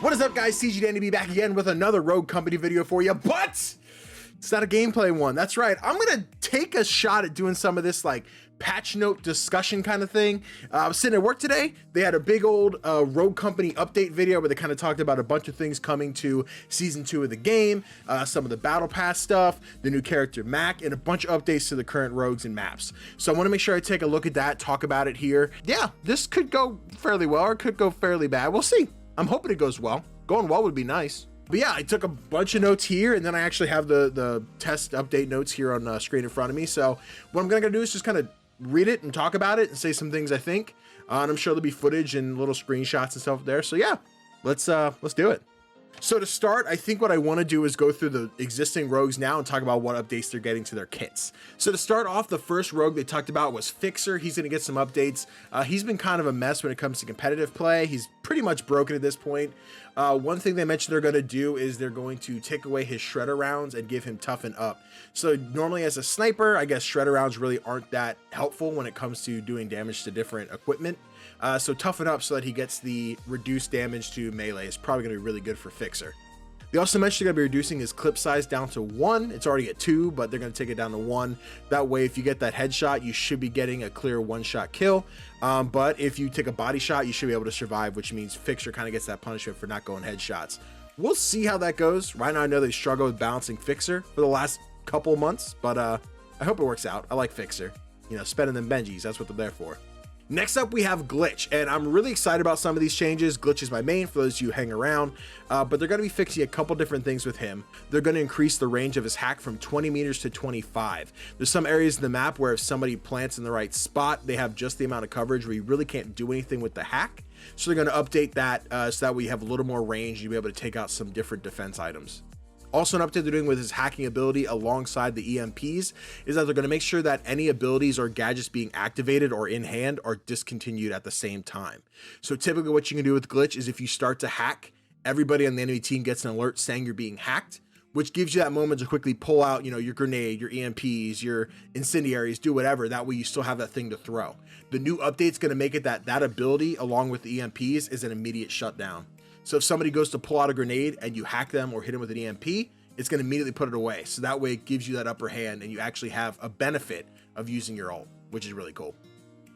What is up, guys? CGDannyB back again with another Rogue Company video for you, but it's not a gameplay one. That's right. I'm gonna take a shot at doing some of this like patch note discussion kind of thing. I was sitting at work today. They had a big old Rogue Company update video where they kind of talked about a bunch of things coming to season 2 of the game, some of the battle pass stuff, the new character Mack, and a bunch of updates to the current rogues and maps. So I want to make sure I take a look at that, talk about it here. Yeah, this could go fairly well or it could go fairly bad. We'll see. I'm hoping it goes well. Going well would be nice. But yeah, I took a bunch of notes here, and then I actually have the test update notes here on the screen in front of me. So what I'm gonna do is just kind of read it and talk about it and say some things I think. And I'm sure there'll be footage and little screenshots and stuff there. So yeah, let's do it. So to start, I think what I want to do is go through the existing rogues now and talk about what updates they're getting to their kits. So to start off, the first rogue they talked about was Fixer. He's going to get some updates. He's been kind of a mess when it comes to competitive play. He's pretty much broken at this point. One thing they mentioned they're going to do is they're going to take away his shredder rounds and give him toughen up. So normally as a sniper, I guess shredder rounds really aren't that helpful when it comes to doing damage to different equipment. So toughen up so that he gets the reduced damage to melee is probably going to be really good for Fixer. They also mentioned they're going to be reducing his clip size down to 1. It's already at 2, but they're going to take it down to 1. That way, if you get that headshot, you should be getting a clear one-shot kill. But if you take a body shot, you should be able to survive, which means Fixer kind of gets that punishment for not going headshots. We'll see how that goes. Right now, I know they struggle with balancing Fixer for the last couple months, but I hope it works out. I like Fixer. You know, spending them Benjis, that's what they're there for. Next up, we have Glitch, and I'm really excited about some of these changes. Glitch is my main for those of you who hang around, but they're going to be fixing a couple different things with him. They're going to increase the range of his hack from 20 meters to 25. There's some areas in the map where if somebody plants in the right spot, they have just the amount of coverage where you really can't do anything with the hack. So they're going to update that so that we have a little more range and you'll be able to take out some different defense items. Also, an update they're doing with his hacking ability alongside the EMPs is that they're going to make sure that any abilities or gadgets being activated or in hand are discontinued at the same time. So typically what you can do with Glitch is if you start to hack, everybody on the enemy team gets an alert saying you're being hacked, which gives you that moment to quickly pull out, you know, your grenade, your EMPs, your incendiaries, do whatever. That way you still have that thing to throw. The new update's going to make it that ability along with the EMPs is an immediate shutdown. So if somebody goes to pull out a grenade and you hack them or hit them with an EMP, it's going to immediately put it away. So that way it gives you that upper hand and you actually have a benefit of using your ult, which is really cool.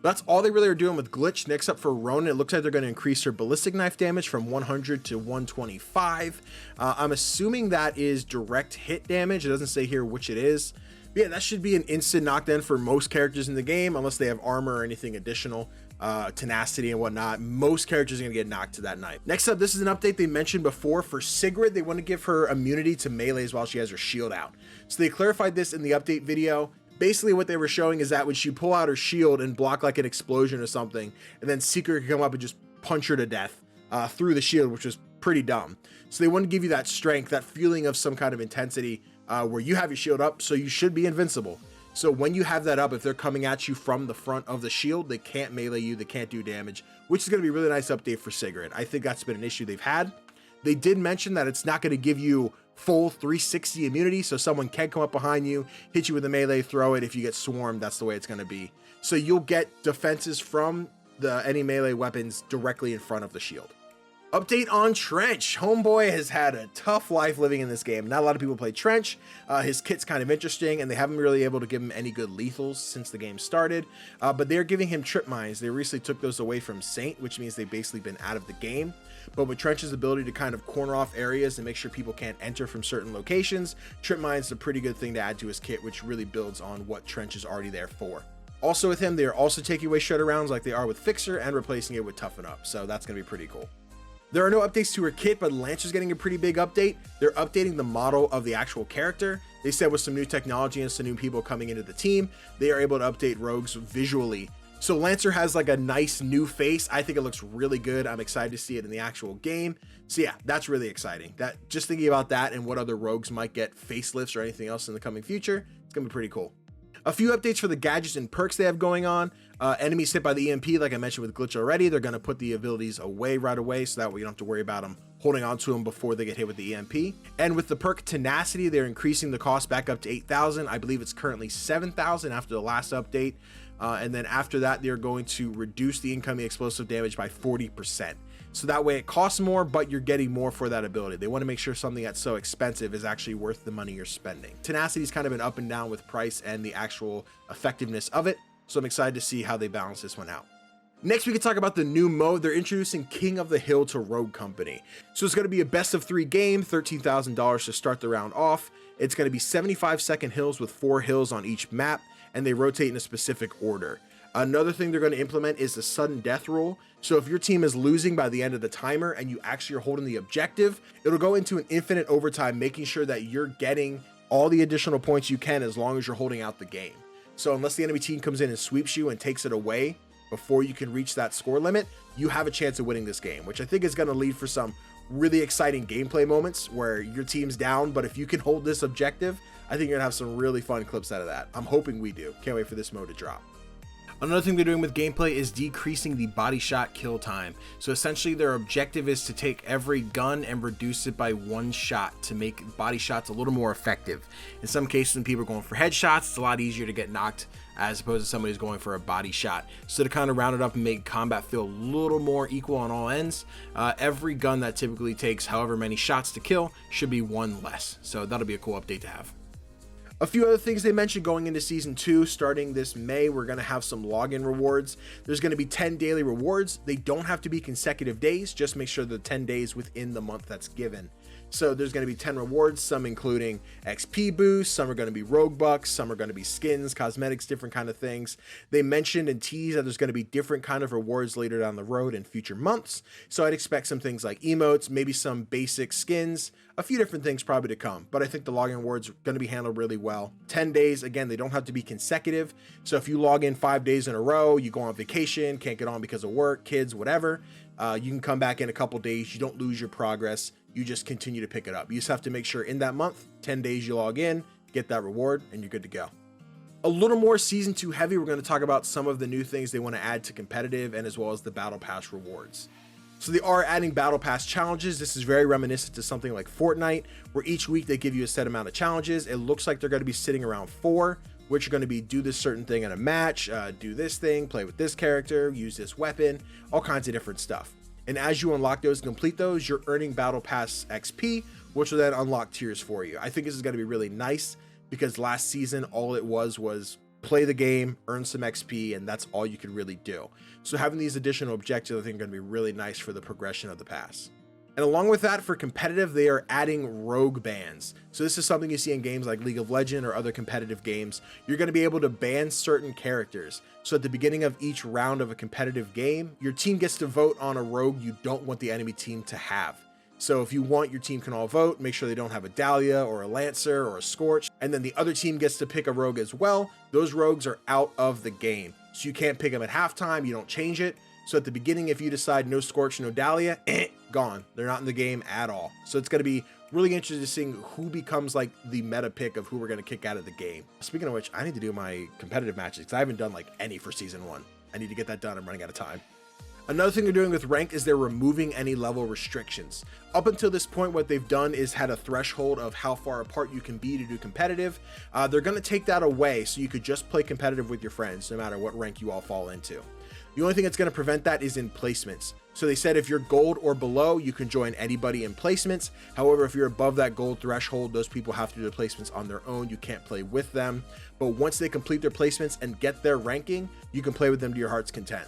That's all they really are doing with Glitch. Next up for Ronin, it looks like they're going to increase her ballistic knife damage from 100 to 125. I'm assuming that is direct hit damage. It doesn't say here which it is. But yeah, that should be an instant knockdown for most characters in the game, unless they have armor or anything additional. Tenacity and whatnot. Most characters are gonna get knocked to that knife. Next up, this is an update they mentioned before for Sigrid. They want to give her immunity to melees while she has her shield out. So they clarified this in the update video. Basically what they were showing is that when she pull out her shield and block like an explosion or something, and then Secret could come up and just punch her to death through the shield, which was pretty dumb. So they want to give you that strength, that feeling of some kind of intensity where you have your shield up, so you should be invincible. So when you have that up, if they're coming at you from the front of the shield, they can't melee you, they can't do damage, which is going to be a really nice update for Sigrid. I think that's been an issue they've had. They did mention that it's not going to give you full 360 immunity, so someone can come up behind you, hit you with a melee, throw it. If you get swarmed, that's the way it's going to be. So you'll get defenses from any melee weapons directly in front of the shield. Update on Trench. Homeboy has had a tough life living in this game. Not a lot of people play Trench. His kit's kind of interesting, and they haven't really able to give him any good lethals since the game started. But they're giving him trip mines. They recently took those away from Saint, which means they've basically been out of the game. But with Trench's ability to kind of corner off areas and make sure people can't enter from certain locations, trip mines is a pretty good thing to add to his kit, which really builds on what Trench is already there for. Also with him, they are also taking away shredder rounds like they are with Fixer and replacing it with Toughen Up. So that's going to be pretty cool. There are no updates to her kit, but Lancer's getting a pretty big update. They're updating the model of the actual character. They said with some new technology and some new people coming into the team, they are able to update rogues visually. So Lancer has like a nice new face. I think it looks really good. I'm excited to see it in the actual game. So yeah, that's really exciting. Just thinking about that and what other rogues might get facelifts or anything else in the coming future, it's gonna be pretty cool. A few updates for the gadgets and perks they have going on. Enemies hit by the EMP, like I mentioned with Glitch already, they're going to put the abilities away right away, so that way you don't have to worry about them holding on to them before they get hit with the EMP. And with the perk Tenacity, they're increasing the cost back up to 8,000. I believe it's currently 7,000 after the last update. And then after that, they're going to reduce the incoming explosive damage by 40%. So that way it costs more, but you're getting more for that ability. They want to make sure something that's so expensive is actually worth the money you're spending. Tenacity's kind of been up and down with price and the actual effectiveness of it, so I'm excited to see how they balance this one out. Next, we can talk about the new mode. They're introducing King of the Hill to Rogue Company. So it's going to be a best of 3 game, $13,000 to start the round off. It's going to be 75-second hills with 4 hills on each map, and they rotate in a specific order. Another thing they're going to implement is the sudden death rule. So if your team is losing by the end of the timer and you actually are holding the objective, it'll go into an infinite overtime, making sure that you're getting all the additional points you can as long as you're holding out the game. So unless the enemy team comes in and sweeps you and takes it away before you can reach that score limit, you have a chance of winning this game, which I think is going to lead for some really exciting gameplay moments where your team's down, but if you can hold this objective, I think you're gonna have some really fun clips out of that. I'm hoping we do. Can't wait for this mode to drop. Another thing they're doing with gameplay is decreasing the body shot kill time. So essentially their objective is to take every gun and reduce it by 1 shot to make body shots a little more effective. In some cases, when people are going for headshots, it's a lot easier to get knocked as opposed to somebody who's going for a body shot. So to kind of round it up and make combat feel a little more equal on all ends, every gun that typically takes however many shots to kill should be 1 less. So that'll be a cool update to have. A few other things they mentioned going into Season 2, starting this May, we're going to have some login rewards. There's going to be 10 daily rewards. They don't have to be consecutive days, just make sure the 10 days within the month that's given. So there's going to be 10 rewards, some including XP boosts, some are going to be rogue bucks, some are going to be skins, cosmetics, different kind of things. They mentioned and teased that there's going to be different kind of rewards later down the road in future months. So I'd expect some things like emotes, maybe some basic skins, a few different things probably to come, but I think the login rewards are going to be handled really well. 10 days, again, they don't have to be consecutive. So if you log in 5 days in a row, you go on vacation, can't get on because of work, kids, whatever, you can come back in a couple days. You don't lose your progress. You just continue to pick it up. You just have to make sure in that month, 10 days you log in, get that reward, and you're good to go. A little more Season 2 heavy, we're going to talk about some of the new things they want to add to competitive and as well as the Battle Pass rewards. So they are adding Battle Pass challenges. This is very reminiscent to something like Fortnite, where each week they give you a set amount of challenges. It looks like they're going to be sitting around 4, which are going to be do this certain thing in a match, do this thing, play with this character, use this weapon, all kinds of different stuff. And as you unlock those and complete those, you're earning Battle Pass XP, which will then unlock tiers for you. I think this is going to be really nice because last season, all it was play the game, earn some XP, and that's all you could really do. So having these additional objectives, I think, are going to be really nice for the progression of the pass. And along with that, for competitive, they are adding rogue bans. So this is something you see in games like League of Legends or other competitive games. You're going to be able to ban certain characters. So at the beginning of each round of a competitive game, your team gets to vote on a rogue you don't want the enemy team to have. So if you want, your team can all vote, make sure they don't have a Dahlia or a Lancer or a Scorch, and then the other team gets to pick a rogue as well. Those rogues are out of the game. So you can't pick them at halftime, you don't change it. So at the beginning, if you decide no Scorch, no Dahlia, gone. They're not in the game at all. So it's going to be really interesting to see who becomes like the meta pick of who we're going to kick out of the game. Speaking of which, I need to do my competitive matches because I haven't done like any for Season 1. I need to get that done. I'm running out of time. Another thing they're doing with ranked is they're removing any level restrictions. Up until this point, what they've done is had a threshold of how far apart you can be to do competitive. They're going to take that away so you could just play competitive with your friends no matter what rank you all fall into. The only thing that's going to prevent that is in placements. So they said if you're gold or below, you can join anybody in placements. However, if you're above that gold threshold, those people have to do the placements on their own. You can't play with them. But once they complete their placements and get their ranking, you can play with them to your heart's content.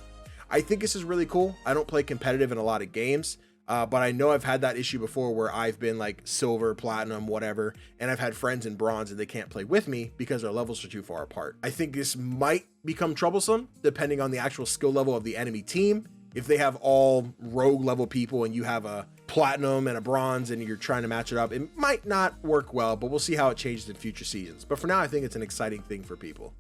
I think this is really cool. I don't play competitive in a lot of games, but I know I've had that issue before where I've been like silver, platinum, whatever, and I've had friends in bronze and they can't play with me because their levels are too far apart. I think this might become troublesome depending on the actual skill level of the enemy team. If they have all rogue level people and you have a platinum and a bronze and you're trying to match it up, it might not work well, but we'll see how it changes in future seasons. But for now, I think it's an exciting thing for people.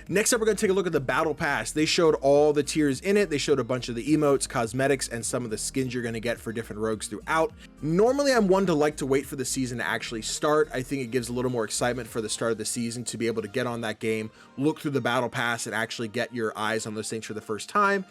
Next up, we're going to take a look at the Battle Pass. They showed all the tiers in it. They showed a bunch of the emotes, cosmetics, and some of the skins you're going to get for different rogues throughout. Normally, I'm one to like to wait for the season to actually start. I think it gives a little more excitement for the start of the season to be able to get on that game, look through the Battle Pass, and actually get your eyes on those things for the first time.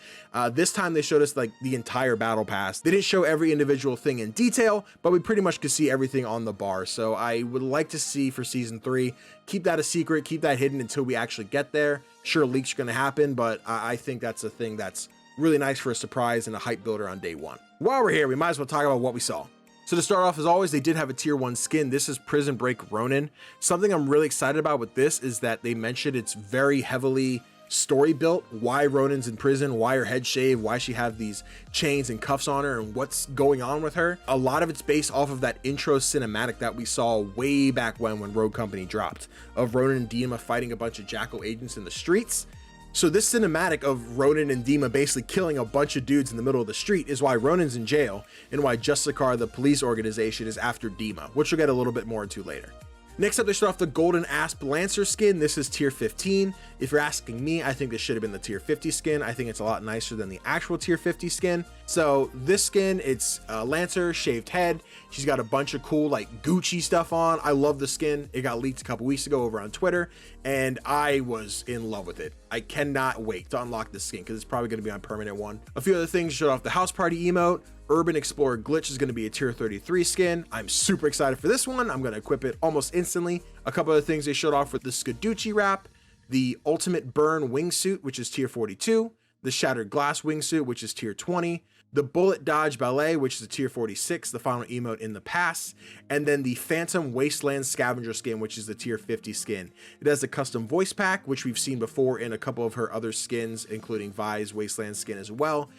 This time, they showed us like the entire Battle Pass. They didn't show every individual thing in detail, but we pretty much could see everything on the bar. So I would like to see for Season 3, keep that a secret, keep that hidden until we actually get there. Sure, leaks are going to happen, but I think that's a thing that's Really nice for a surprise and a hype builder on day one. While we're here, we might as well talk about what we saw. So to start off, as always, they did have a tier 1 skin. This is Prison Break Ronin. Something I'm really excited about with this is that they mentioned it's very heavily story built. Why Ronin's in prison, why her head shaved, why she have these chains and cuffs on her, and what's going on with her. A lot of it's based off of that intro cinematic that we saw way back when Rogue Company dropped, of Ronin and Dima fighting a bunch of Jackal agents in the streets. So this cinematic of Ronin and Dima basically killing a bunch of dudes in the middle of the street is why Ronin's in jail, and why Justicar, the police organization, is after Dima, which we'll get a little bit more into later. Next up, they start off the Golden Asp Lancer skin. This is tier 15. If you're asking me, I think this should have been the tier 50 skin. I think it's a lot nicer than the actual tier 50 skin. So this skin, it's Lancer, shaved head. She's got a bunch of cool like Gucci stuff on. I love the skin. It got leaked a couple weeks ago over on Twitter, and I was in love with it. I cannot wait to unlock this skin because it's probably going to be on permanent one. A few other things showed off the House Party emote. Urban Explorer Glitch is going to be a tier 33 skin. I'm super excited for this one. I'm going to equip it almost instantly. A couple other things they showed off with the Skaducci wrap, the Ultimate Burn wingsuit, which is tier 42, the Shattered Glass wingsuit, which is tier 20, the Bullet Dodge Ballet, which is a tier 46, the final emote in the pass, and then the Phantom Wasteland Scavenger skin, which is the tier 50 skin. It has a custom voice pack, which we've seen before in a couple of her other skins, including Vi's Wasteland skin as well.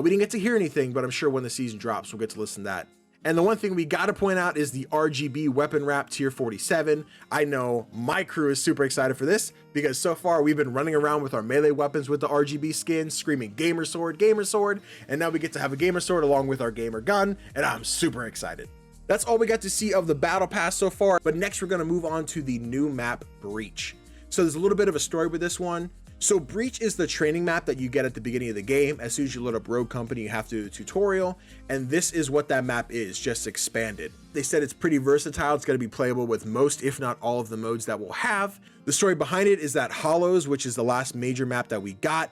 We didn't get to hear anything, but I'm sure when the season drops, we'll get to listen to that. And the one thing we got to point out is the RGB Weapon Wrap tier 47. I know my crew is super excited for this because so far we've been running around with our melee weapons with the RGB skin, screaming gamer sword, and now we get to have a gamer sword along with our gamer gun, and I'm super excited. That's all we got to see of the battle pass so far, but next we're going to move on to the new map Breach. So there's a little bit of a story with this one. So Breach is the training map that you get at the beginning of the game. As soon as you load up Rogue Company, you have to do a tutorial, and this is what that map is, just expanded. They said it's pretty versatile. It's going to be playable with most, if not all, of the modes that we'll have. The story behind it is that Hollows, which is the last major map that we got,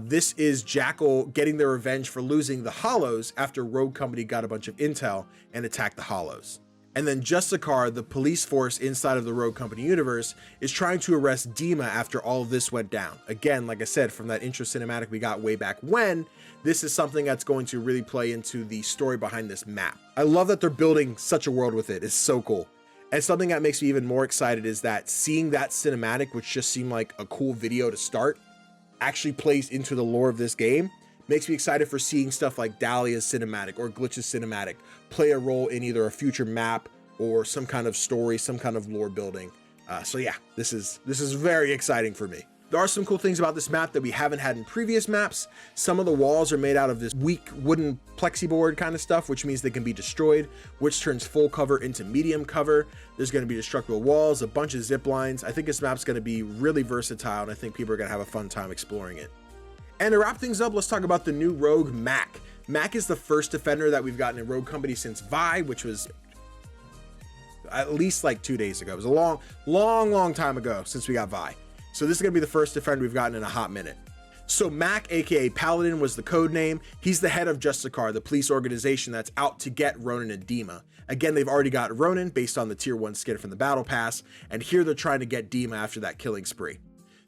this is Jackal getting their revenge for losing the Hollows after Rogue Company got a bunch of intel and attacked the Hollows. And then Justicar, the police force inside of the Rogue Company universe, is trying to arrest Dima after all of this went down. Again, like I said, from that intro cinematic we got way back when, this is something that's going to really play into the story behind this map. I love that they're building such a world with it. It's so cool. And something that makes me even more excited is that seeing that cinematic, which just seemed like a cool video to start, actually plays into the lore of this game. Makes me excited for seeing stuff like Dahlia's cinematic or Glitch's cinematic play a role in either a future map or some kind of story, some kind of lore building. So yeah, this is very exciting for me. There are some cool things about this map that we haven't had in previous maps. Some of the walls are made out of this weak wooden plexiboard kind of stuff, which means they can be destroyed, which turns full cover into medium cover. There's going to be destructible walls, a bunch of zip lines. I think this map's going to be really versatile, and I think people are going to have a fun time exploring it. And to wrap things up, let's talk about the new Rogue Mack. Mack is the first defender that we've gotten in Rogue Company since Vi, which was at least like 2 days ago. It was a long time ago since we got Vi. So this is gonna be the first defender we've gotten in a hot minute. So Mack, aka Paladin, was the code name. He's the head of Justicar, the police organization that's out to get Ronin and Dima. Again, they've already got Ronin based on the tier 1 skin from the battle pass, and here they're trying to get Dima after that killing spree.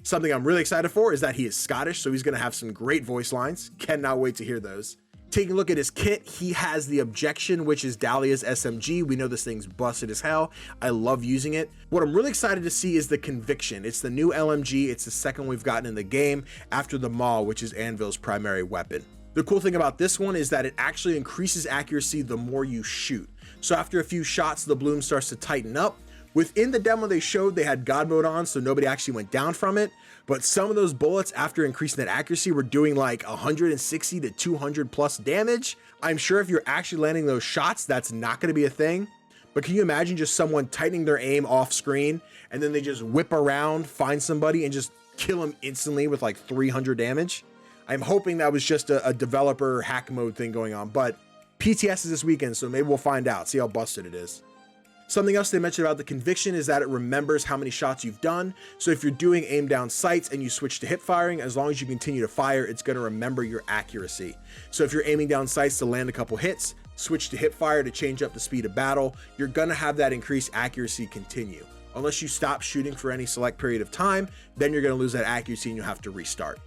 Something I'm really excited for is that he is Scottish, so he's going to have some great voice lines. Cannot wait to hear those. Taking a look at his kit, he has the Objection, which is Dahlia's SMG. We know this thing's busted as hell. I love using it. What I'm really excited to see is the Conviction. It's the new LMG. It's the second we've gotten in the game after the Maw, which is Anvil's primary weapon. The cool thing about this one is that it actually increases accuracy the more you shoot. So after a few shots, the bloom starts to tighten up. Within the demo they showed, they had God mode on, so nobody actually went down from it. But some of those bullets, after increasing that accuracy, were doing like 160 to 200 plus damage. I'm sure if you're actually landing those shots, that's not going to be a thing. But can you imagine just someone tightening their aim off screen and then they just whip around, find somebody and just kill them instantly with like 300 damage? I'm hoping that was just a developer hack mode thing going on, but PTS is this weekend, so maybe we'll find out, see how busted it is. Something else they mentioned about the Conviction is that it remembers how many shots you've done. So if you're doing aim down sights and you switch to hip firing, as long as you continue to fire, it's going to remember your accuracy. So if you're aiming down sights to land a couple hits, switch to hip fire to change up the speed of battle, you're going to have that increased accuracy continue. Unless you stop shooting for any select period of time, then you're going to lose that accuracy and you'll have to restart.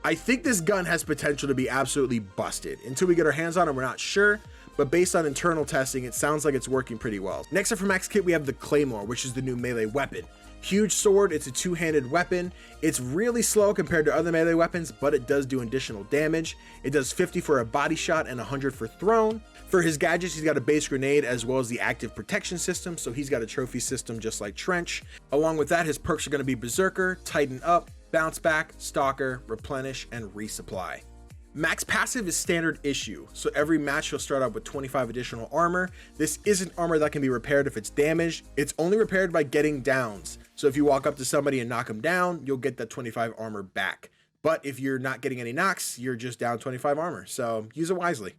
I think this gun has potential to be absolutely busted. Until we get our hands on it, we're not sure, but based on internal testing, it sounds like it's working pretty well. Next up for Mack's kit, we have the Claymore, which is the new melee weapon. Huge sword, it's a two-handed weapon. It's really slow compared to other melee weapons, but it does do additional damage. It does 50 for a body shot and 100 for thrown. For his gadgets, he's got a base grenade as well as the active protection system, so he's got a trophy system just like Trench. Along with that, his perks are going to be Berserker, Tighten Up, Bounce Back, Stalker, Replenish, and Resupply. Mack's passive is standard issue, so every match he'll start out with 25 additional armor. This isn't armor that can be repaired if it's damaged. It's only repaired by getting downs. So if you walk up to somebody and knock them down, you'll get that 25 armor back. But if you're not getting any knocks, you're just down 25 armor, so use it wisely.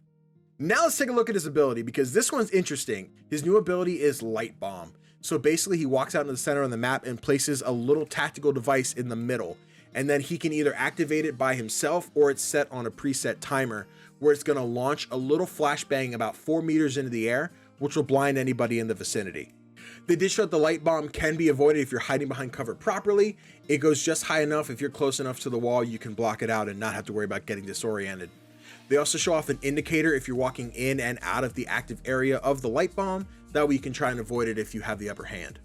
Now let's take a look at his ability, because this one's interesting. His new ability is Light Bomb. So basically he walks out into the center of the map and places a little tactical device in the middle. And then he can either activate it by himself or it's set on a preset timer where it's gonna launch a little flashbang about 4 meters into the air, which will blind anybody in the vicinity. They did show that the light bomb can be avoided if you're hiding behind cover properly. It goes just high enough. If you're close enough to the wall, you can block it out and not have to worry about getting disoriented. They also show off an indicator if you're walking in and out of the active area of the light bomb. That way you can try and avoid it if you have the upper hand.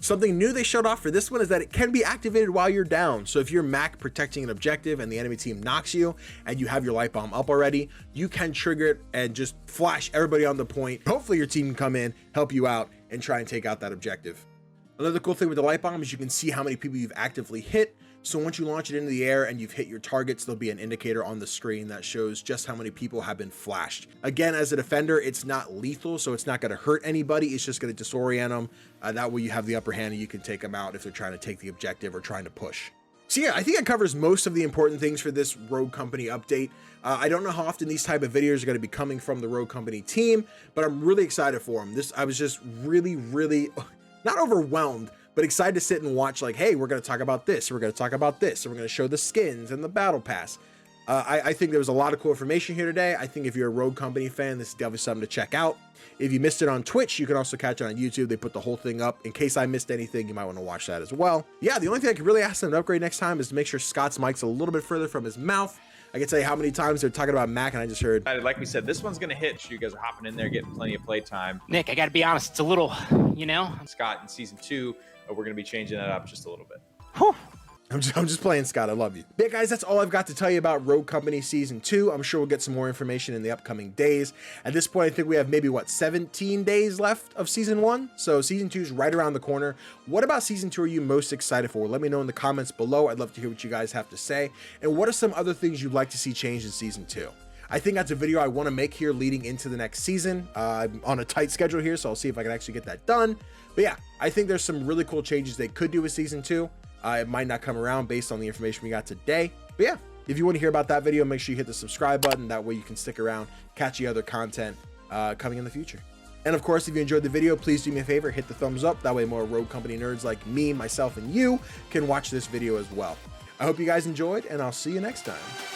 Something new they showed off for this one is that it can be activated while you're down. So if you're Mack protecting an objective and the enemy team knocks you and you have your light bomb up already, you can trigger it and just flash everybody on the point. Hopefully your team can come in, help you out, and try and take out that objective. Another cool thing with the light bomb is you can see how many people you've actively hit. So once you launch it into the air and you've hit your targets, there'll be an indicator on the screen that shows just how many people have been flashed. Again, as a defender, it's not lethal, so it's not going to hurt anybody. It's just going to disorient them. That way you have the upper hand and you can take them out if they're trying to take the objective or trying to push. So yeah, I think that covers most of the important things for this Rogue Company update. I don't know how often these type of videos are going to be coming from the Rogue Company team, but I'm really excited for them. I was just really, not overwhelmed, but excited to sit and watch, like, hey, we're going to talk about this, we're going to talk about this, and we're going to show the skins and the battle pass. I think there was a lot of cool information here today. I think if you're a Rogue Company fan, this is definitely something to check out. If you missed it on Twitch, you can also catch it on YouTube. They put the whole thing up. In case I missed anything, you might want to watch that as well. Yeah, the only thing I could really ask them to upgrade next time is to make sure Scott's mic's a little bit further from his mouth. I can tell you how many times they're talking about Mack, and I just heard. Like we said, this one's going to hit. So you guys are hopping in there, getting plenty of play time. Nick, I got to be honest, it's a little, you know. Scott, in season 2, we're going to be changing that up just a little bit. Whew. I'm just playing, Scott. I love you. Yeah, guys, that's all I've got to tell you about Rogue Company Season 2. I'm sure we'll get some more information in the upcoming days. At this point, I think we have maybe, 17 days left of Season 1? So Season 2 is right around the corner. What about Season 2 are you most excited for? Let me know in the comments below. I'd love to hear what you guys have to say. And what are some other things you'd like to see changed in Season 2? I think that's a video I want to make here leading into the next season. I'm on a tight schedule here, so I'll see if I can actually get that done. But yeah, I think there's some really cool changes they could do with Season 2. It might not come around based on the information we got today. But yeah, if you want to hear about that video, make sure you hit the subscribe button. That way you can stick around, catch the other content coming in the future. And of course, if you enjoyed the video, please do me a favor, hit the thumbs up. That way more Rogue Company nerds like me, myself, and you can watch this video as well. I hope you guys enjoyed, and I'll see you next time.